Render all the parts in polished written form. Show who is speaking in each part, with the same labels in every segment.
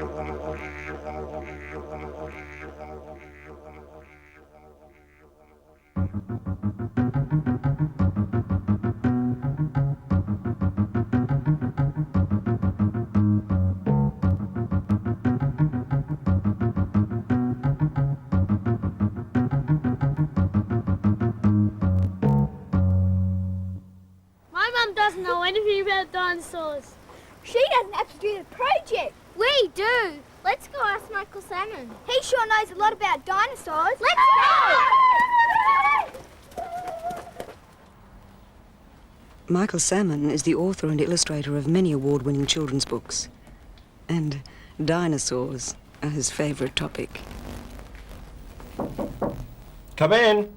Speaker 1: My mum doesn't know anything about dinosaurs.
Speaker 2: She doesn't have to do the project.
Speaker 1: We do. Let's go ask Michael Salmon.
Speaker 2: He sure knows a lot about dinosaurs.
Speaker 1: Let's go!
Speaker 3: Michael Salmon is the author and illustrator of many award-winning children's books. And dinosaurs are his favourite topic.
Speaker 4: Come in.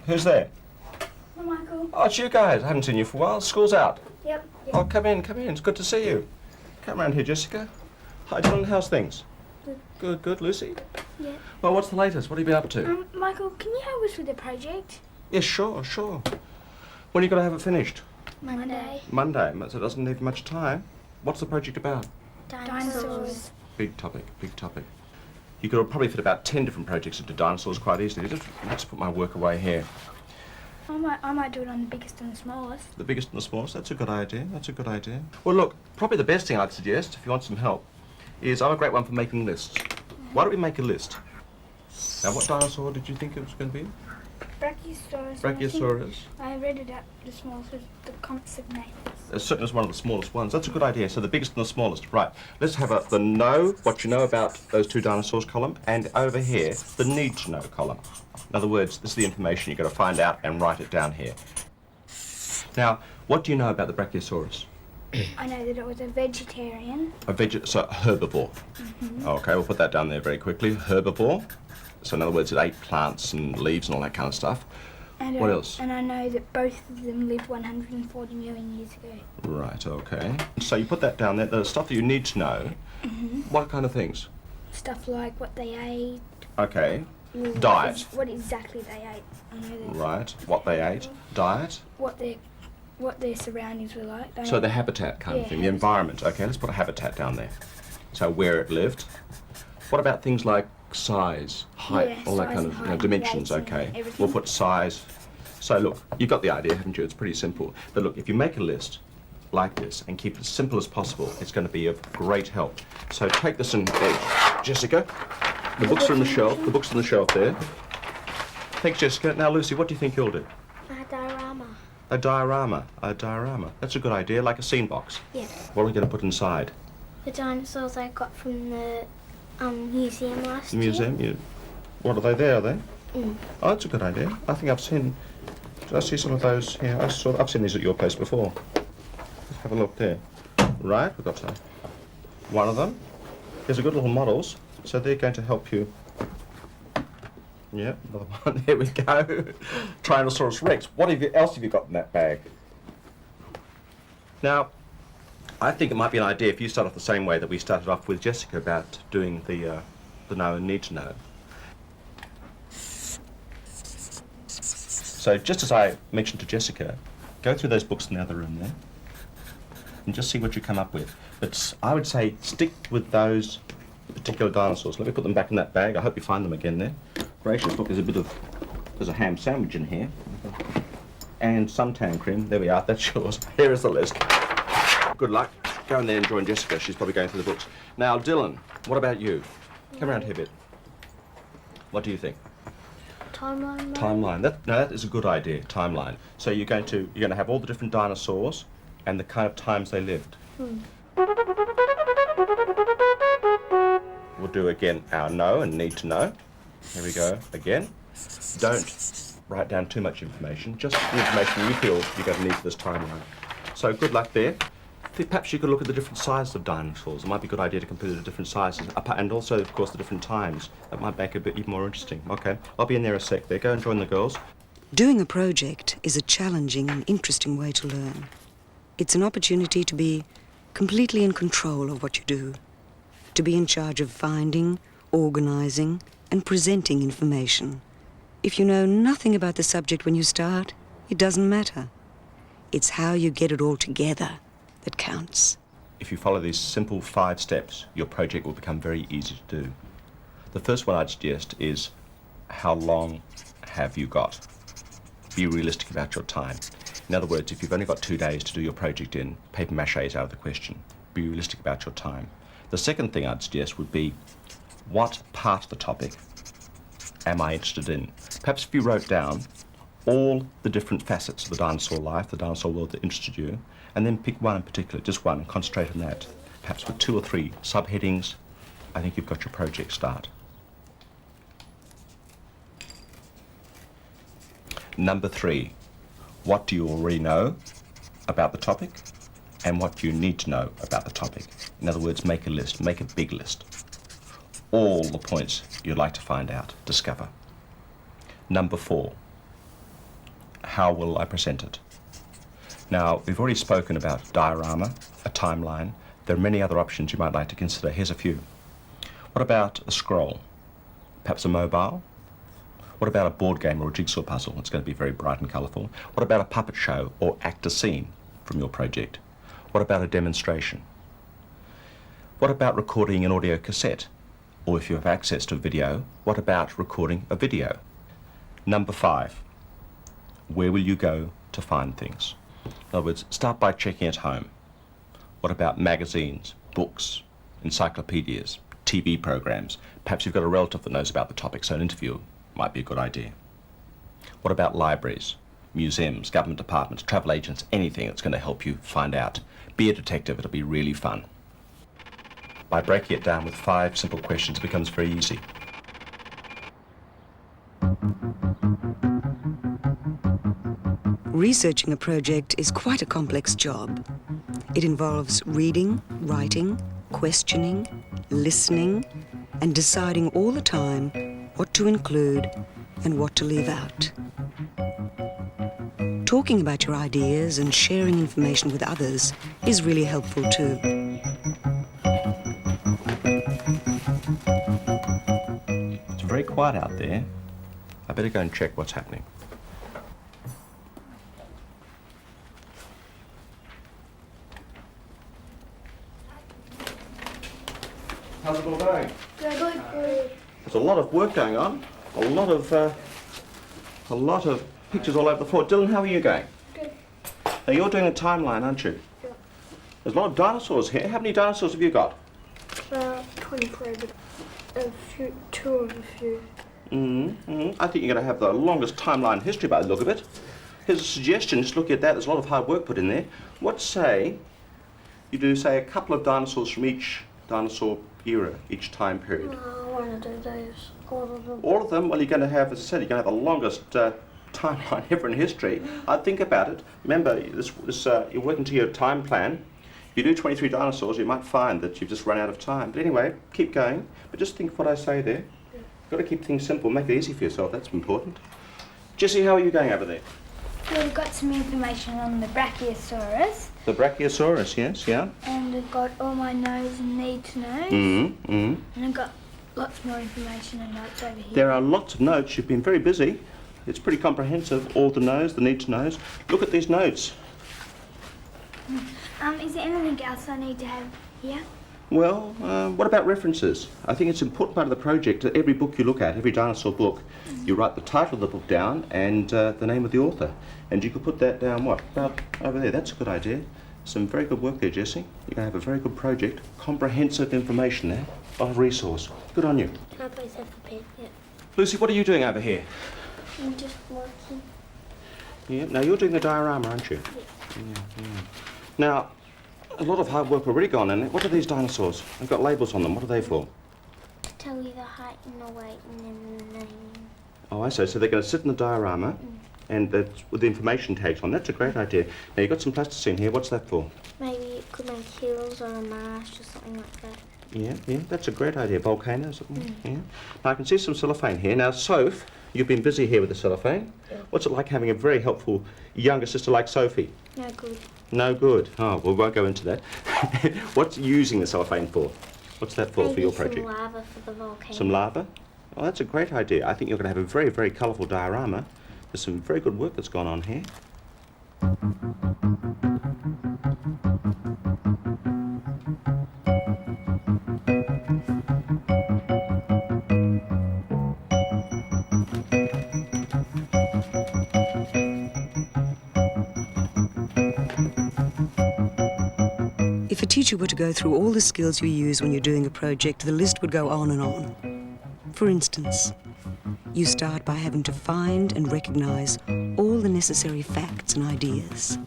Speaker 4: Who's there?
Speaker 2: Oh, Michael.
Speaker 4: Oh, it's you guys. I haven't seen you for a while. School's out.
Speaker 2: Yep.
Speaker 4: Oh, come in, come in. It's good to see you. Come around here, Jessica. Hi, Dylan. How's things?
Speaker 2: Good.
Speaker 4: Good, good. Lucy?
Speaker 2: Yeah.
Speaker 4: Well, what's the latest? What have you been up to?
Speaker 2: Michael, can you help us with the project?
Speaker 4: Yeah, sure, sure. When are you going to have it finished?
Speaker 2: Monday.
Speaker 4: Monday, so it doesn't need much time. What's the project about?
Speaker 2: Dinosaurs.
Speaker 4: Big topic, big topic. You could probably fit about 10 different projects into dinosaurs quite easily. Let's put my work away here.
Speaker 2: I might do it on the biggest and the smallest.
Speaker 4: The biggest and the smallest, that's a good idea, that's a good idea. Well, look, probably the best thing I'd suggest, if you want some help, is I'm a great one for making lists. Why don't we make a list? Now, what dinosaur did you think it was going to be?
Speaker 2: Brachiosaurus.
Speaker 4: Brachiosaurus.
Speaker 2: I read it out the smallest with the concept name.
Speaker 4: It certainly is one of the smallest ones. That's a good idea. So the biggest and the smallest. Right. Let's have what you know about those two dinosaurs column, and over here, the need to know column. In other words, this is the information you've got to find out and write it down here. Now, what do you know about the Brachiosaurus?
Speaker 2: I know that it was a vegetarian.
Speaker 4: So herbivore.
Speaker 2: Mm-hmm.
Speaker 4: Okay, we'll put that down there very quickly. Herbivore. So in other words, it ate plants and leaves and all that kind of stuff.
Speaker 2: And
Speaker 4: what else?
Speaker 2: And I know that both of them lived 140 million years ago.
Speaker 4: Right, okay. So you put that down there. The stuff that you need to know.
Speaker 2: Mm-hmm.
Speaker 4: What kind of things?
Speaker 2: Stuff like what they ate.
Speaker 4: Okay. Diet.
Speaker 2: What exactly they ate. I know that.
Speaker 4: Right. What they ate. Diet.
Speaker 2: What their surroundings were like.
Speaker 4: So the habitat kind of thing, the environment. Okay, let's put a habitat down there. So where it lived. What about things like size, height, all that kind of dimensions? Okay, we'll put size. So look, you've got the idea, haven't you? It's pretty simple. But look, if you make a list like this and keep it as simple as possible, it's going to be of great help. So take this and Jessica, the books are on the shelf. The books on the shelf there. Thanks, Jessica. Now, Lucy, what do you think you'll do?
Speaker 1: A diorama.
Speaker 4: A diorama. A diorama. That's a good idea, like a scene box.
Speaker 1: Yeah.
Speaker 4: What are we going to put inside?
Speaker 1: The dinosaurs I got from the museum last year.
Speaker 4: Museum? What are they there, are they?
Speaker 1: Mm.
Speaker 4: Oh, that's a good idea. I think I've seen... Did I see some of those here? I've seen these at your place before. Let's have a look there. Right, we've got one of them. There's a good little models, so they're going to help you. Yeah, another one. There we go. Tyrannosaurus Rex. What else have you got in that bag? Now, I think it might be an idea if you start off the same way that we started off with Jessica about doing the know and need to know. So just as I mentioned to Jessica, go through those books in the other room there and just see what you come up with. But I would say stick with those particular dinosaurs. Let me put them back in that bag. I hope you find them again there. Gracious, look, there's a ham sandwich in here. And suntan cream. There we are, that's yours. Here is the list. Good luck. Go in there and join Jessica. She's probably going through the books. Now, Dylan, what about you? Come around here a bit. What do you think?
Speaker 1: Timeline.
Speaker 4: Timeline. That is a good idea. Timeline. So you're going to have all the different dinosaurs and the kind of times they lived. We'll do again our know and need to know. Here we go again. Don't write down too much information. Just the information you feel you're going to need for this timeline. So good luck there. Perhaps you could look at the different sizes of dinosaurs. It might be a good idea to compare the different sizes, and also, of course, the different times. That might make it a bit even more interesting. Okay, I'll be in there a sec there. Go and join the girls.
Speaker 3: Doing a project is a challenging and interesting way to learn. It's an opportunity to be completely in control of what you do, to be in charge of finding, organizing, and presenting information. If you know nothing about the subject when you start, it doesn't matter. It's how you get it all together that counts.
Speaker 4: if you follow these simple 5 steps, your project will become very easy to do. The first one I'd suggest is, how long have you got? Be realistic about your time. In other words, if you've only got 2 days to do your project in, paper mache is out of the question. Be realistic about your time. The second thing I'd suggest would be, what part of the topic am I interested in? Perhaps if you wrote down all the different facets of the dinosaur life, the dinosaur world that interested you, and then pick one in particular, just one, and concentrate on that. Perhaps with 2 or 3 subheadings, I think you've got your project start. Number 3, what do you already know about the topic and what do you need to know about the topic? In other words, make a list, make a big list. All the points you'd like to find out, discover. Number 4, how will I present it? Now, we've already spoken about diorama, a timeline. There are many other options you might like to consider. Here's a few. What about a scroll? Perhaps a mobile? What about a board game or a jigsaw puzzle? It's going to be very bright and colourful. What about a puppet show or act a scene from your project? What about a demonstration? What about recording an audio cassette? Or if you have access to video, what about recording a video? Number 5, where will you go to find things? In other words, start by checking at home. What about magazines, books, encyclopedias, TV programs? Perhaps you've got a relative that knows about the topic, so an interview might be a good idea. What about libraries, museums, government departments, travel agents, anything that's going to help you find out? Be a detective, it'll be really fun. By breaking it down with 5 simple questions, it becomes very easy.
Speaker 3: Researching a project is quite a complex job. It involves reading, writing, questioning, listening, and deciding all the time what to include and what to leave out. Talking about your ideas and sharing information with others is really helpful too.
Speaker 4: It's very quiet out there. I better go and check what's happening. How's it all going?
Speaker 2: Good.
Speaker 4: There's a lot of work going on. A lot of pictures all over the floor. Dylan, how are you going?
Speaker 2: Good.
Speaker 4: Now you're doing a timeline, aren't you?
Speaker 2: Yeah.
Speaker 4: There's a lot of dinosaurs here. How many dinosaurs have you got?
Speaker 2: 23, but two of a few.
Speaker 4: I think you're going to have the longest timeline in history by the look of it. Here's a suggestion. Just look at that. There's a lot of hard work put in there. What say you do, say, a couple of dinosaurs from each dinosaur era, each time period?
Speaker 1: I want to do those, all of them.
Speaker 4: All of them? Well, you're going to have, as I said, you're going to have the longest timeline ever in history. I'd think about it. Remember, you're working to your time plan. If you do 23 dinosaurs, you might find that you've just run out of time. But anyway, keep going. But just think of what I say there. You've got to keep things simple, make it easy for yourself. That's important. Jesse, how are you going over there?
Speaker 2: We've got some information on the Brachiosaurus.
Speaker 4: The Brachiosaurus, yes, yeah.
Speaker 2: And I've got all my knows and need to knows. And I've got lots more information and notes over here.
Speaker 4: There are lots of notes. You've been very busy. It's pretty comprehensive. All the knows, the need to knows. Look at these notes.
Speaker 2: Is there anything else I need to have here?
Speaker 4: Well, what about references? I think it's an important part of the project that every book you look at, every dinosaur book, you write the title of the book down and the name of the author. And you could put that down, what, about over there. That's a good idea. Some very good work there, Jesse. You're going to have a very good project. Comprehensive information there. A lot of resource. Good on you.
Speaker 1: Can I please have the pen? Yeah.
Speaker 4: Lucy, what are you doing over here?
Speaker 1: I'm just working.
Speaker 4: Yeah, now you're doing the diorama, aren't you? Yeah. Now, a lot of hard work already gone in it. What are these dinosaurs? They've got labels on them. What are they for?
Speaker 1: To tell you the height and the weight and then the name.
Speaker 4: Oh, I see. So they're going to sit in the diorama and that's with the information tags on. That's a great idea. Now, you've got some plasticine here. What's that for?
Speaker 1: Maybe it could make hills or a marsh or something like that.
Speaker 4: Yeah, that's a great idea. Volcano or something. Yeah. Now, I can see some cellophane here. Now, Soph, you've been busy here with the cellophane.
Speaker 1: Yeah.
Speaker 4: What's it like having a very helpful younger sister like Sophie?
Speaker 1: No good.
Speaker 4: No good. Oh, well, we won't go into that. What's using the cellophane for? What's that for
Speaker 1: Maybe
Speaker 4: your project?
Speaker 1: some lava for the volcano.
Speaker 4: Some lava? Oh, that's a great idea. I think you're going to have a very, very colourful diorama. There's some very good work that's gone on here.
Speaker 3: teacher were to go through all the skills you use when you're doing a project, the list would go on and on. For instance, you start by having to find and recognize all the necessary facts and ideas.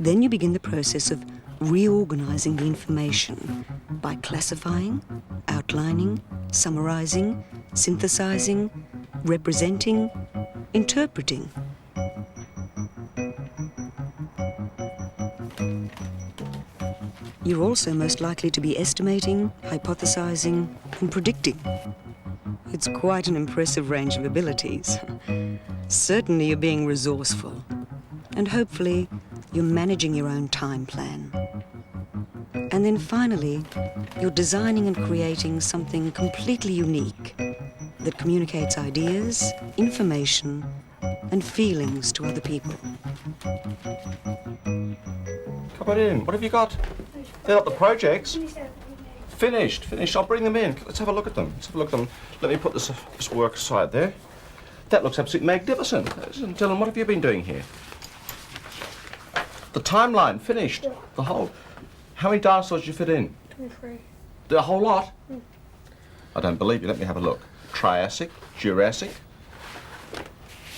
Speaker 3: Then you begin the process of reorganizing the information by classifying, outlining, summarizing, synthesizing, representing, interpreting. You're also most likely to be estimating, hypothesizing, and predicting. It's quite an impressive range of abilities. Certainly you're being resourceful, and hopefully you're managing your own time plan. And then finally, you're designing and creating something completely unique that communicates ideas, information, and feelings to other people.
Speaker 4: Come on in. What have you got? They're not the projects. Finished. I'll bring them in. Let's have a look at them. Let me put this work aside there. That looks absolutely magnificent. Dylan, what have you been doing here? The timeline, finished. The whole... How many dinosaurs did you fit in?
Speaker 1: 23.
Speaker 4: The whole lot? I don't believe you. Let me have a look. Triassic, Jurassic.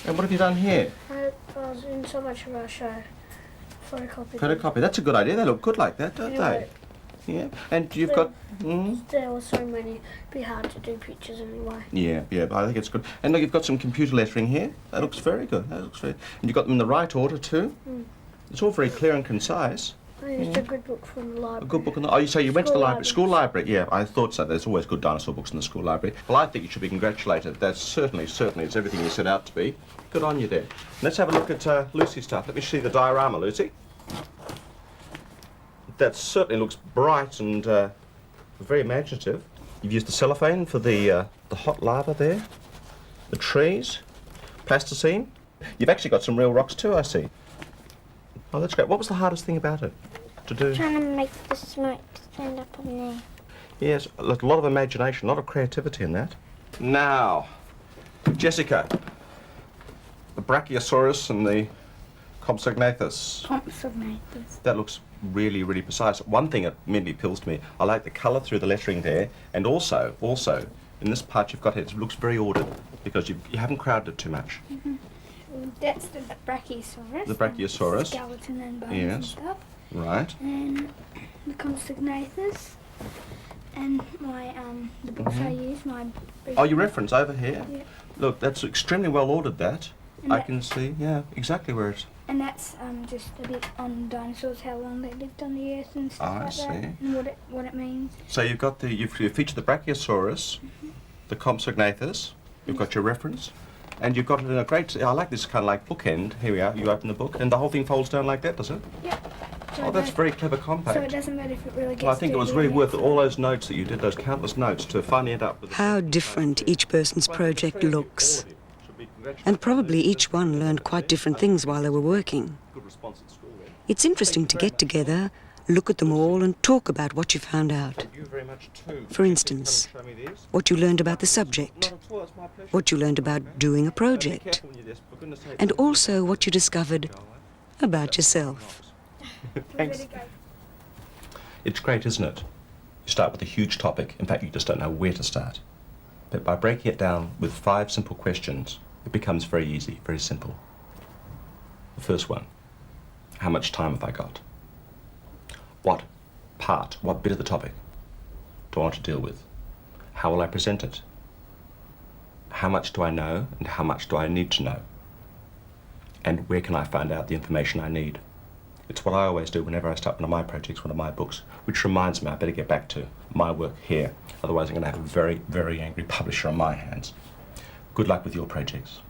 Speaker 4: And what have you done here?
Speaker 1: I was in so much of our show. Photocopy.
Speaker 4: Photocopy. That's a good idea. They look good like that, don't they? Yeah. And you've got...
Speaker 1: There were so many. It'd be hard to do pictures anyway.
Speaker 4: Yeah, but I think it's good. And look, you've got some computer lettering here. That looks very good. And you've got them in the right order too. It's all very clear and concise.
Speaker 1: I used a good book from the library.
Speaker 4: A good book. Oh, you say you went to the library. School library. Yeah, I thought so. There's always good dinosaur books in the school library. Well, I think you should be congratulated. That's certainly, it's everything you set out to be. Good on you there. Let's have a look at Lucy's stuff. Let me see the diorama, Lucy. That certainly looks bright and very imaginative. You've used the cellophane for the hot lava there, the trees, plasticine. You've actually got some real rocks too, I see. Oh, that's great. What was the hardest thing about it to do?
Speaker 1: Trying to make the smoke stand up on there.
Speaker 4: Yes, a lot of imagination, a lot of creativity in that. Now, Jessica, the Brachiosaurus and the Compsognathus.
Speaker 1: Compsognathus.
Speaker 4: That looks really, really precise. One thing that immediately appeals to me, I like the colour through the lettering there, and also, in this part you've got here, it looks very ordered, because you haven't crowded it too much.
Speaker 2: That's the Brachiosaurus.
Speaker 4: The Brachiosaurus.
Speaker 2: Skeleton and bones and stuff.
Speaker 4: Right.
Speaker 2: And the Compsognathus. And my, the books I use, my...
Speaker 4: Oh, your reference over here?
Speaker 2: Yeah.
Speaker 4: Look, that's extremely well ordered, that.
Speaker 2: And
Speaker 4: I can see, yeah, exactly where it's...
Speaker 2: And that's just a bit on dinosaurs, how long they lived on the earth and stuff like that. And what it means.
Speaker 4: So you've got you've featured the Brachiosaurus, the Compsognathus, you've got your reference, and you've got it in a great... I like this kind of like bookend. Here we are, you open the book, and the whole thing folds down like that, does it?
Speaker 2: Yeah. So
Speaker 4: Oh, that's very clever compact.
Speaker 2: So it doesn't matter if it really gets
Speaker 4: Well, I think it was
Speaker 2: dirty
Speaker 4: really
Speaker 2: or
Speaker 4: worth it, all those notes that you did, those countless notes, to finally end up with...
Speaker 3: How different each person's project looks. And probably each one learned quite different things while they were working. It's interesting to get together, look at them all and talk about what you found out. For instance, what you learned about the subject, what you learned about doing a project, and also what you discovered about yourself.
Speaker 4: Thanks. It's great, isn't it? You start with a huge topic. In fact, you just don't know where to start. But by breaking it down with 5 simple questions, it becomes very easy, very simple. The first one, how much time have I got? What bit of the topic do I want to deal with? How will I present it? How much do I know and how much do I need to know? And where can I find out the information I need? It's what I always do whenever I start one of my projects, one of my books, which reminds me I better get back to my work here. Otherwise I'm going to have a very, very angry publisher on my hands. Good luck with your projects.